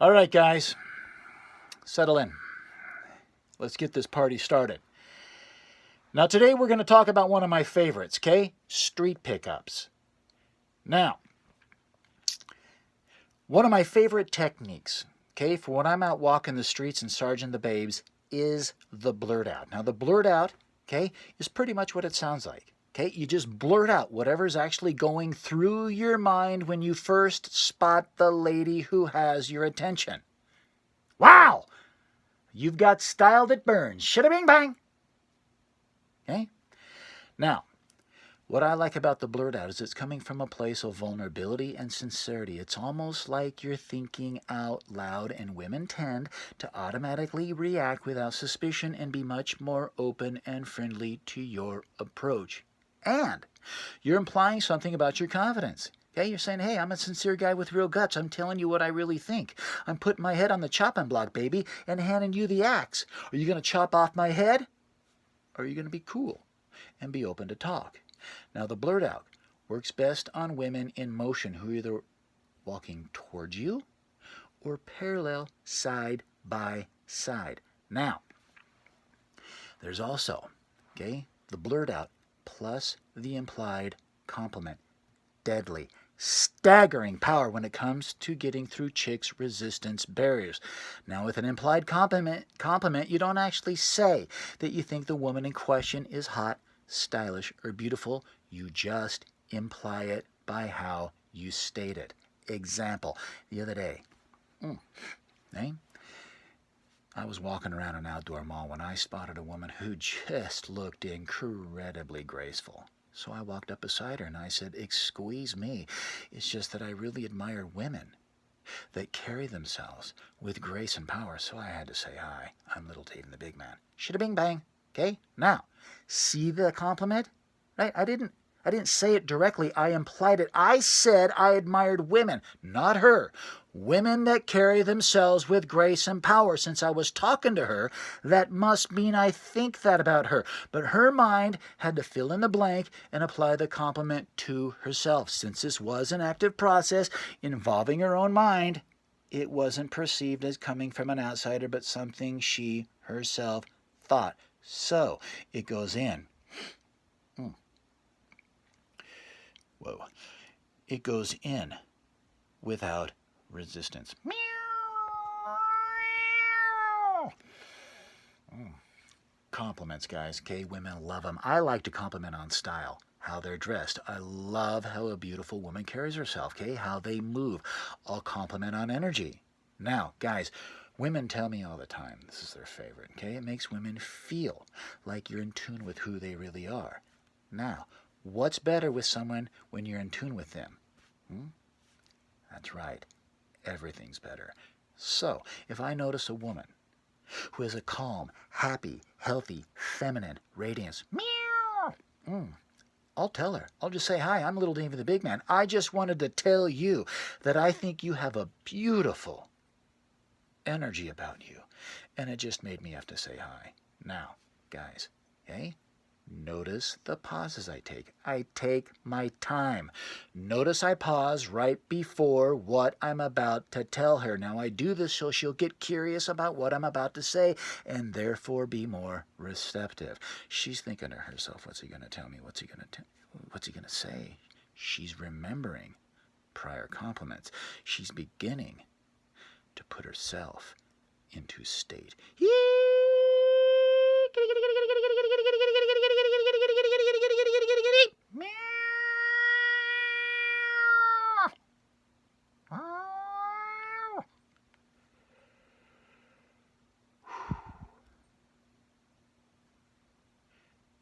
All right, guys, settle in. Let's get this party started. Now, today we're going to talk about one of my favorites, okay? Street pickups. Now, one of my favorite techniques, okay, for when I'm out walking the streets and Sergeant the Babes is the blurt out. Now, the blurt out, okay, is pretty much what it sounds like. Okay, you just blurt out whatever's actually going through your mind when you first spot the lady who has your attention. Wow! You've got style that burns. Shada bing bang! Okay? Now, what I like about the blurt out is it's coming from a place of vulnerability and sincerity. It's almost like you're thinking out loud, and women tend to automatically react without suspicion and be much more open and friendly to your approach. And you're implying something about your confidence. Okay, you're saying, hey, I'm a sincere guy with real guts. I'm telling you what I really think. I'm putting my head on the chopping block, baby, and handing you the axe. Are you going to chop off my head? Or are you going to be cool and be open to talk? Now, the blurt out works best on women in motion who are either walking towards you or parallel side by side. Now, there's also, okay, the blurt out plus the implied compliment. Deadly, staggering power when it comes to getting through chicks' resistance barriers. Now, with an implied compliment, you don't actually say that you think the woman in question is hot, stylish, or beautiful. You just imply it by how you state it. Example, the other day, I was walking around an outdoor mall when I spotted a woman who just looked incredibly graceful. So I walked up beside her and I said, "Excuse me, it's just that I really admire women that carry themselves with grace and power." So I had to say, "Hi, I'm Little Dave the Big Man." Shada bing bang. Okay? Now, see the compliment? Right? I didn't say it directly. I implied it. I said I admired women, not her. Women that carry themselves with grace and power. Since I was talking to her, that must mean I think that about her. But her mind had to fill in the blank and apply the compliment to herself. Since this was an active process involving her own mind, it wasn't perceived as coming from an outsider, but something she herself thought. So it goes in. Whoa. It goes in without resistance. Meow. Compliments, guys. Okay, women love them. I like to compliment on style, how they're dressed. I love how a beautiful woman carries herself, okay, how they move. I'll compliment on energy. Now, guys, women tell me all the time this is their favorite, okay? It makes women feel like you're in tune with who they really are. Now, what's better with someone when you're in tune with them? That's right. Everything's better. So, if I notice a woman who has a calm, happy, healthy, feminine radiance, meow, I'll tell her. I'll just say, "Hi, I'm Little Dave the Big Man. I just wanted to tell you that I think you have a beautiful energy about you." And it just made me have to say hi. Now, guys, okay? Notice the pauses I take. I take my time. Notice I pause right before what I'm about to tell her. Now, I do this so she'll get curious about what I'm about to say and therefore be more receptive. She's thinking to herself, what's he going to tell me? What's he going to say? She's remembering prior compliments. She's beginning to put herself into state.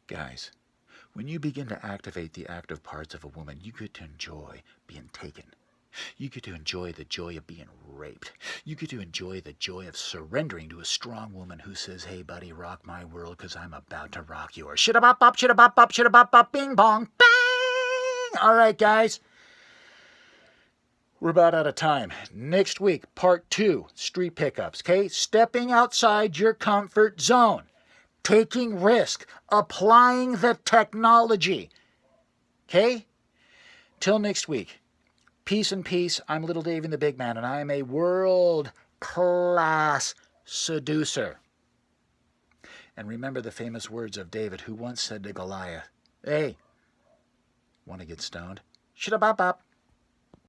Guys, when you begin to activate the active parts of a woman, you get to enjoy being taken. You get to enjoy the joy of being raped. You get to enjoy the joy of surrendering to a strong woman who says, "Hey, buddy, rock my world because I'm about to rock yours." Shida-bop-bop, shida-bop-bop, shida-bop-bop, bing-bong, bang! All right, guys. We're about out of time. Next week, part 2, street pickups, okay? Stepping outside your comfort zone. Taking risk. Applying the technology. Okay? Till next week. Peace and peace. I'm Little Dave the Big Man, and I am a world class seducer. And remember the famous words of David, who once said to Goliath, "Hey, want to get stoned? Shut up, up, up.